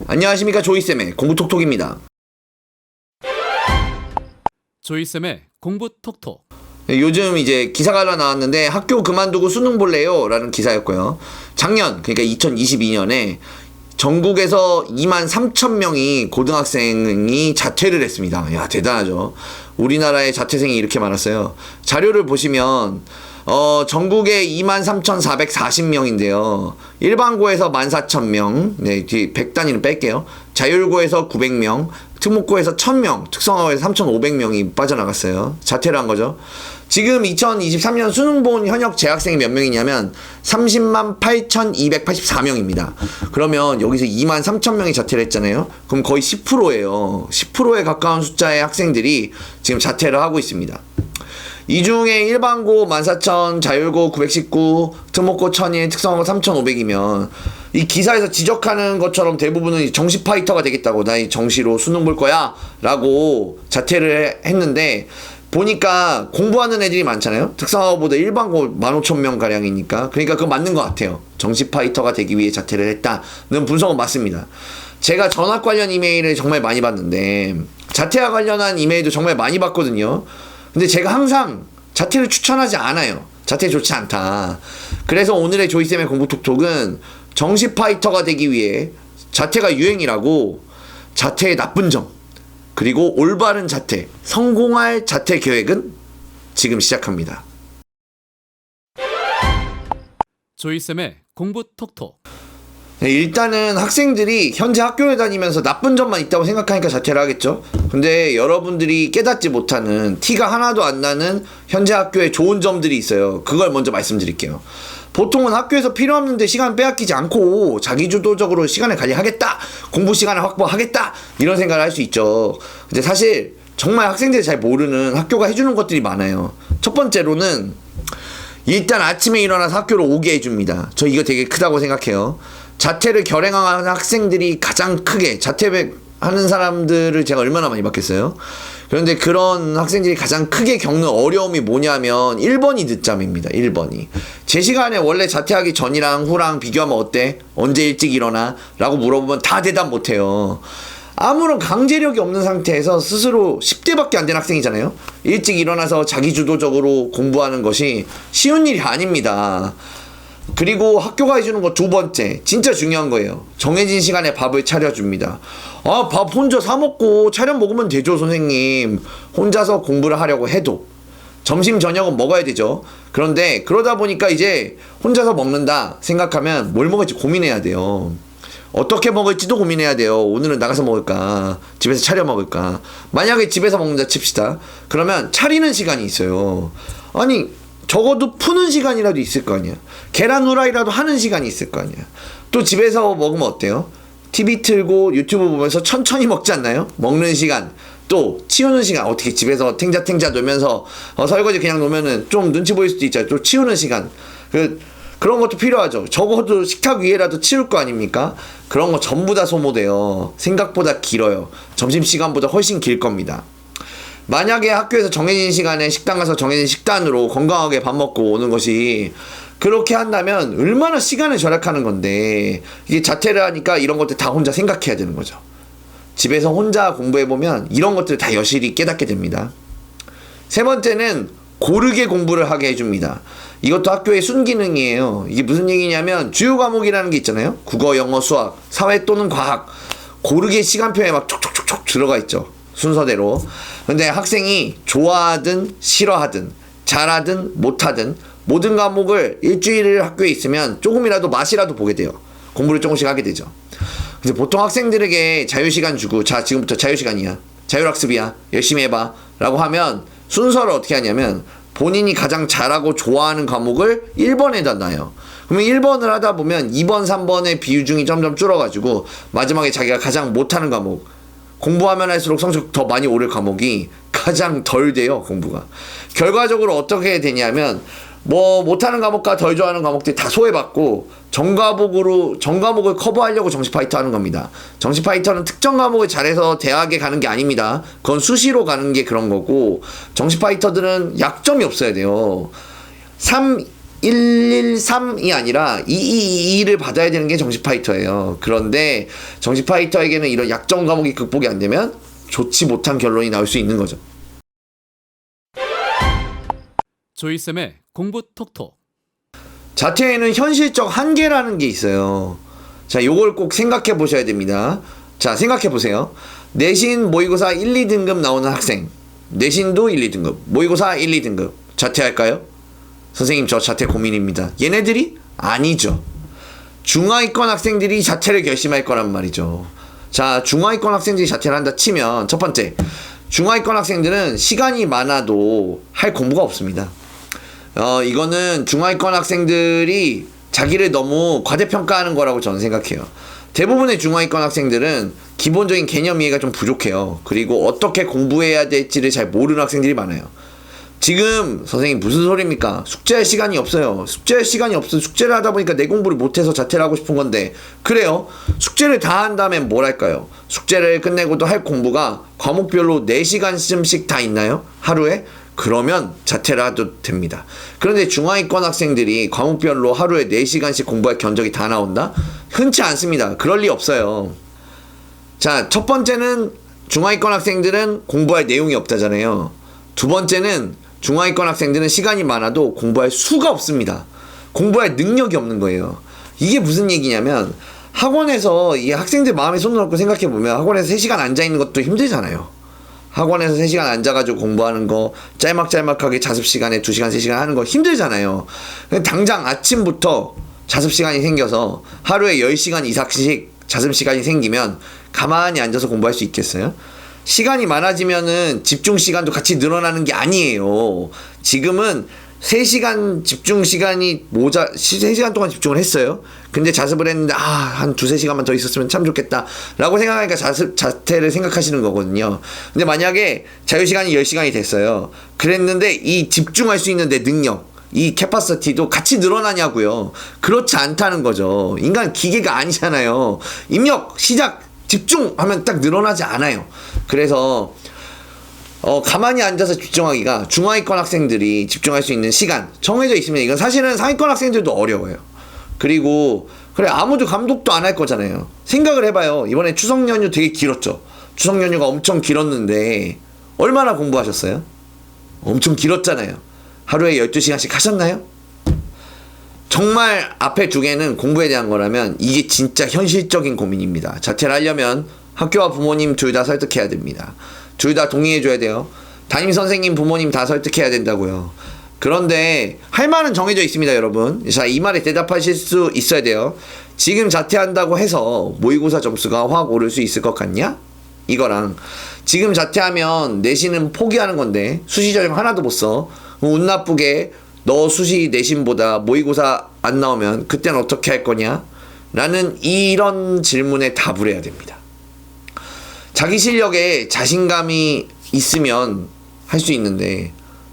안녕하십니까, 조이쌤의 공부톡톡입니다. 조이쌤의 공부톡톡. 요즘 이제 기사가 하나 나왔는데 학교 그만두고 수능 볼래요? 라는 기사였고요. 작년, 그러니까 2022년에 전국에서 23,000명이 고등학생이 자퇴를 했습니다. 야, 대단하죠. 우리나라의 자퇴생이 이렇게 많았어요. 자료를 보시면 전국에 23,440명인데요. 일반고에서 14,000명, 네, 뒤 100단위는 뺄게요. 자율고에서 900명, 특목고에서 1,000명, 특성화고에서 3,500명이 빠져나갔어요. 자퇴를 한 거죠. 지금 2023년 수능 본 현역 재학생이 몇 명이냐면 30만 8,284명입니다. 그러면 여기서 23,000명이 자퇴를 했잖아요. 그럼 거의 10%예요. 10%에 가까운 숫자의 학생들이 지금 자퇴를 하고 있습니다. 이 중에 일반고 14,000, 자율고 919, 특목고 1,001, 특성화고 3,500이면 이 기사에서 지적하는 것처럼 대부분은 정시 파이터가 되겠다고, 나 이 정시로 수능 볼 거야 라고 자퇴를 했는데, 보니까 공부하는 애들이 많잖아요. 특성화고보다 일반고 15,000명 가량이니까. 그러니까 그거 맞는 것 같아요. 정시 파이터가 되기 위해 자퇴를 했다는 분석은 맞습니다. 제가 전학 관련 이메일을 정말 많이 받는데 자퇴와 관련한 이메일도 정말 많이 받거든요. 근데 제가 항상 자퇴를 추천하지 않아요. 자퇴 좋지 않다. 그래서 오늘의 조이쌤의 공부톡톡은 정시 파이터가 되기 위해 자퇴가 유행이라고, 자퇴의 나쁜 점, 그리고 올바른 자퇴, 성공할 자퇴 계획은 지금 시작합니다. 조이쌤의 공부톡톡. 네, 일단은 학생들이 현재 학교에 다니면서 나쁜 점만 있다고 생각하니까 자퇴를 하겠죠. 근데 여러분들이 깨닫지 못하는, 티가 하나도 안 나는 현재 학교에 좋은 점들이 있어요. 그걸 먼저 말씀드릴게요. 보통은 학교에서 필요 없는데 시간 빼앗기지 않고 자기주도적으로 시간을 관리하겠다, 공부 시간을 확보하겠다, 이런 생각을 할 수 있죠. 근데 사실 정말 학생들이 잘 모르는 학교가 해주는 것들이 많아요. 첫 번째로는 일단 아침에 일어나서 학교로 오게 해줍니다. 저 이거 되게 크다고 생각해요. 자퇴를 결행하는 학생들이 가장 크게, 자퇴하는 사람들을 제가 얼마나 많이 봤겠어요. 그런데 그런 학생들이 가장 크게 겪는 어려움이 뭐냐면 1번이 늦잠입니다. 1번이. 제 시간에 원래 자퇴하기 전이랑 후랑 비교하면 어때? 언제 일찍 일어나? 라고 물어보면 다 대답 못해요. 아무런 강제력이 없는 상태에서 스스로 10대밖에 안 된 학생이잖아요. 일찍 일어나서 자기주도적으로 공부하는 것이 쉬운 일이 아닙니다. 그리고 학교가 해주는 거 두 번째, 진짜 중요한 거예요. 정해진 시간에 밥을 차려줍니다. 아, 밥 혼자 사 먹고 차려 먹으면 되죠, 선생님. 혼자서 공부를 하려고 해도 점심 저녁은 먹어야 되죠. 그런데 그러다 보니까 이제 혼자서 먹는다 생각하면 뭘 먹을지 고민해야 돼요. 어떻게 먹을지도 고민해야 돼요. 오늘은 나가서 먹을까, 집에서 차려 먹을까. 만약에 집에서 먹는다 칩시다. 그러면 차리는 시간이 있어요. 아니, 적어도 푸는 시간이라도 있을 거 아니야. 계란 후라이라도 하는 시간이 있을 거 아니야. 또 집에서 먹으면 어때요? TV 틀고 유튜브 보면서 천천히 먹지 않나요? 먹는 시간, 또 치우는 시간. 어떻게 집에서 탱자탱자 놓으면서 설거지 그냥 놓으면은 좀 눈치 보일 수도 있잖아요. 또 치우는 시간, 그런 것도 필요하죠. 적어도 식탁 위에라도 치울 거 아닙니까? 그런 거 전부 다 소모돼요. 생각보다 길어요. 점심시간보다 훨씬 길 겁니다. 만약에 학교에서 정해진 시간에 식당 가서 정해진 식단으로 건강하게 밥 먹고 오는 것이, 그렇게 한다면 얼마나 시간을 절약하는 건데, 이게 자퇴를 하니까 이런 것들 다 혼자 생각해야 되는 거죠. 집에서 혼자 공부해보면 이런 것들 다 여실히 깨닫게 됩니다. 세 번째는 고르게 공부를 하게 해줍니다. 이것도 학교의 순기능이에요. 이게 무슨 얘기냐면 주요 과목이라는 게 있잖아요. 국어, 영어, 수학, 사회 또는 과학. 고르게 시간표에 막 촉촉촉촉 들어가 있죠. 순서대로. 근데 학생이 좋아하든 싫어하든 잘하든 못하든 모든 과목을 일주일을 학교에 있으면 조금이라도 맛이라도 보게 돼요. 공부를 조금씩 하게 되죠. 그래서 보통 학생들에게 자유시간 주고, 자, 지금부터 자유시간이야, 자율학습이야, 열심히 해봐 라고 하면 순서를 어떻게 하냐면 본인이 가장 잘하고 좋아하는 과목을 1번에다 놔요. 그러면 1번을 하다 보면 2번, 3번의 비중이 점점 줄어가지고 마지막에 자기가 가장 못하는 과목, 공부하면 할수록 성적 더 많이 오를 과목이 가장 덜 돼요, 공부가. 결과적으로 어떻게 되냐면 못하는 과목과 덜 좋아하는 과목들이 다 소외받고 전과목을 커버하려고 정시 파이터 하는 겁니다. 정시 파이터는 특정 과목을 잘해서 대학에 가는 게 아닙니다. 그건 수시로 가는 게 그런 거고, 정시 파이터들은 약점이 없어야 돼요. 113이 아니라 2222를 받아야 되는 게 정시파이터예요. 그런데 정시파이터에게는 이런 약점 과목이 극복이 안 되면 좋지 못한 결론이 나올 수 있는 거죠. 조이쌤의 공부 톡톡. 자퇴에는 현실적 한계라는 게 있어요. 자, 요걸 꼭 생각해 보셔야 됩니다. 자, 생각해 보세요. 내신 모의고사 1, 2등급 나오는 학생. 내신도 1, 2등급. 모의고사 1, 2등급. 자퇴할까요? 선생님, 저 자퇴 고민입니다. 얘네들이? 아니죠. 중하위권 학생들이 자퇴를 결심할 거란 말이죠. 자, 중하위권 학생들이 자퇴를 한다 치면 첫 번째, 중하위권 학생들은 시간이 많아도 할 공부가 없습니다. 이거는 중하위권 학생들이 자기를 너무 과대평가하는 거라고 저는 생각해요. 대부분의 중하위권 학생들은 기본적인 개념 이해가 좀 부족해요. 그리고 어떻게 공부해야 될지를 잘 모르는 학생들이 많아요. 지금 선생님 무슨 소리입니까? 숙제할 시간이 없어요. 숙제할 시간이 없어. 숙제를 하다 보니까 내 공부를 못해서 자퇴를 하고 싶은 건데, 그래요? 숙제를 다 한 다음엔 뭘 할까요? 숙제를 끝내고도 할 공부가 과목별로 4시간쯤씩 다 있나요? 하루에? 그러면 자퇴를 해도 됩니다. 그런데 중하위권 학생들이 과목별로 하루에 4시간씩 공부할 견적이 다 나온다? 흔치 않습니다. 그럴 리 없어요. 자, 첫 번째는 중하위권 학생들은 공부할 내용이 없다잖아요. 두 번째는 중하위권 학생들은 시간이 많아도 공부할 수가 없습니다. 공부할 능력이 없는 거예요. 이게 무슨 얘기냐면, 학원에서 이 학생들 마음에 손을 얹고 생각해보면 학원에서 3시간 앉아있는 것도 힘들잖아요. 학원에서 3시간 앉아가지고 공부하는 거, 짤막짤막하게 자습시간에 2시간, 3시간 하는 거 힘들잖아요. 당장 아침부터 자습시간이 생겨서 하루에 10시간 이상씩 자습시간이 생기면 가만히 앉아서 공부할 수 있겠어요? 시간이 많아지면은 집중 시간도 같이 늘어나는 게 아니에요. 지금은 3시간 집중 시간이 3시간 동안 집중을 했어요. 근데 자습을 했는데, 한 2-3시간만 더 있었으면 참 좋겠다. 라고 생각하니까 자퇴를 생각하시는 거거든요. 근데 만약에 자유시간이 10시간이 됐어요. 그랬는데 이 집중할 수 있는 내 능력, 이 캐파시티도 같이 늘어나냐고요. 그렇지 않다는 거죠. 인간 기계가 아니잖아요. 입력, 시작, 집중하면 딱 늘어나지 않아요. 그래서 가만히 앉아서 집중하기가 중하위권 학생들이 집중할 수 있는 시간 정해져 있으면 이건 사실은 상위권 학생들도 어려워요. 그리고 그래, 아무도 감독도 안 할 거잖아요. 생각을 해봐요. 이번에 추석 연휴 되게 길었죠. 추석 연휴가 엄청 길었는데 얼마나 공부하셨어요? 엄청 길었잖아요. 하루에 12시간씩 하셨나요? 정말 앞에 두 개는 공부에 대한 거라면 이게 진짜 현실적인 고민입니다. 자퇴를 하려면 학교와 부모님 둘 다 설득해야 됩니다. 둘 다 동의해줘야 돼요. 담임선생님, 부모님 다 설득해야 된다고요. 그런데 할 말은 정해져 있습니다, 여러분. 자, 이 말에 대답하실 수 있어야 돼요. 지금 자퇴한다고 해서 모의고사 점수가 확 오를 수 있을 것 같냐? 이거랑 지금 자퇴하면 내신은 포기하는 건데 수시 전형 하나도 못 써. 운 나쁘게 너 수시 내신보다 모의고사 안 나오면 그때는 어떻게 할 거냐? 라는 이런 질문에 답을 해야 됩니다. 자기 실력에 자신감이 있으면 할 수 있는데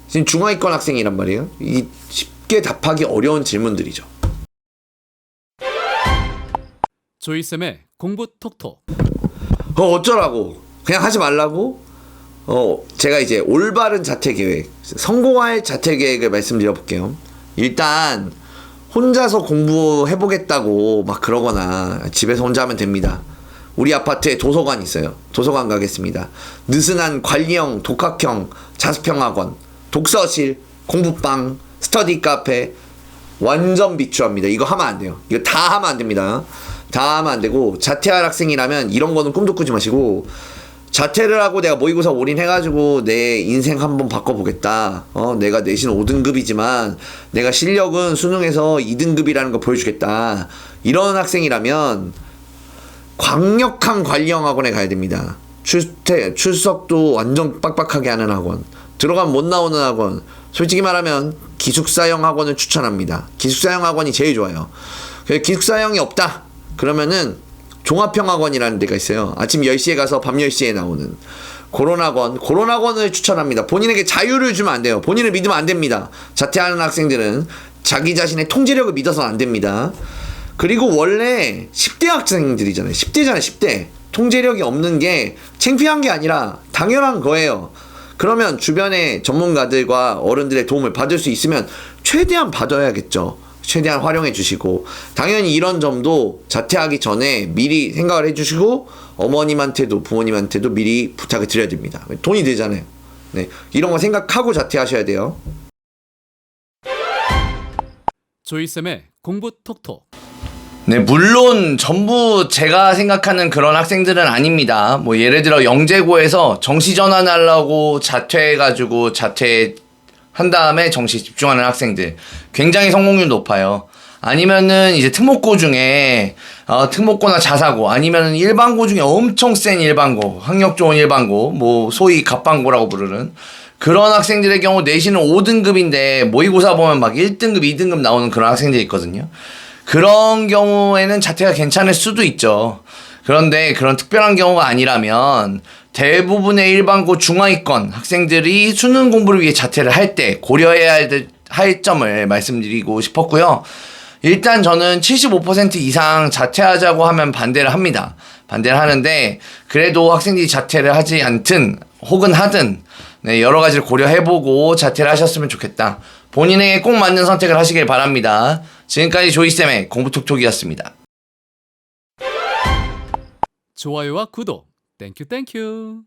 지금 중하위권 학생이란 말이에요. 이 쉽게 답하기 어려운 질문들이죠. 조이쌤의 공부 톡톡. 어쩌라고? 그냥 하지 말라고? 제가 이제 올바른 자퇴 계획, 성공할 자퇴 계획을 말씀드려 볼게요. 일단 혼자서 공부해보겠다고 막 그러거나 집에서 혼자 하면 됩니다. 우리 아파트에 도서관 있어요. 도서관 가겠습니다. 느슨한 관리형, 독학형, 자습형 학원, 독서실, 공부방, 스터디 카페 완전 비추합니다. 이거 하면 안 돼요. 이거 다 하면 안 됩니다. 다 하면 안 되고, 자퇴할 학생이라면 이런 거는 꿈도 꾸지 마시고, 자퇴를 하고 내가 모의고사 올인해가지고 내 인생 한번 바꿔보겠다. 내가 내신 5등급이지만 내가 실력은 수능에서 2등급이라는 거 보여주겠다. 이런 학생이라면 강력한 관리형 학원에 가야 됩니다. 출석도 완전 빡빡하게 하는 학원, 들어가면 못 나오는 학원. 솔직히 말하면 기숙사형 학원을 추천합니다. 기숙사형 학원이 제일 좋아요. 기숙사형이 없다 그러면은 종합형 학원이라는 데가 있어요. 아침 10시에 가서 밤 10시에 나오는 그런 학원을 추천합니다. 본인에게 자유를 주면 안 돼요. 본인을 믿으면 안 됩니다. 자퇴하는 학생들은 자기 자신의 통제력을 믿어서는 안 됩니다. 그리고 원래 10대 학생들이잖아요. 10대잖아요. 10대. 통제력이 없는 게 창피한 게 아니라 당연한 거예요. 그러면 주변의 전문가들과 어른들의 도움을 받을 수 있으면 최대한 받아야겠죠. 최대한 활용해 주시고, 당연히 이런 점도 자퇴하기 전에 미리 생각을 해 주시고, 어머님한테도 부모님한테도 미리 부탁을 드려야 됩니다. 돈이 들잖아요. 네, 이런 거 생각하고 자퇴하셔야 돼요. 조이쌤의 공부 톡톡. 네, 물론 전부 제가 생각하는 그런 학생들은 아닙니다. 뭐 예를 들어 영재고에서 정시 전환하려고 자퇴해가지고 자퇴한 다음에 정시 집중하는 학생들 굉장히 성공률 높아요. 아니면은 이제 특목고 중에 특목고나 자사고 아니면은 일반고 중에 엄청 센 일반고, 학력 좋은 일반고, 뭐 소위 갑반고라고 부르는 그런 학생들의 경우 내신은 5등급인데 모의고사 보면 막 1등급, 2등급 나오는 그런 학생들이 있거든요. 그런 경우에는 자퇴가 괜찮을 수도 있죠. 그런데 그런 특별한 경우가 아니라면 대부분의 일반고 중하위권 학생들이 수능 공부를 위해 자퇴를 할 때 고려해야 할 점을 말씀드리고 싶었고요. 일단 저는 75% 이상 자퇴하자고 하면 반대를 합니다. 반대를 하는데 그래도 학생들이 자퇴를 하지 않든 혹은 하든 네, 여러 가지를 고려해보고 자퇴를 하셨으면 좋겠다. 본인에게 꼭 맞는 선택을 하시길 바랍니다. 지금까지 조이쌤의 공부톡톡이었습니다. 좋아요와 구독. 땡큐 땡큐.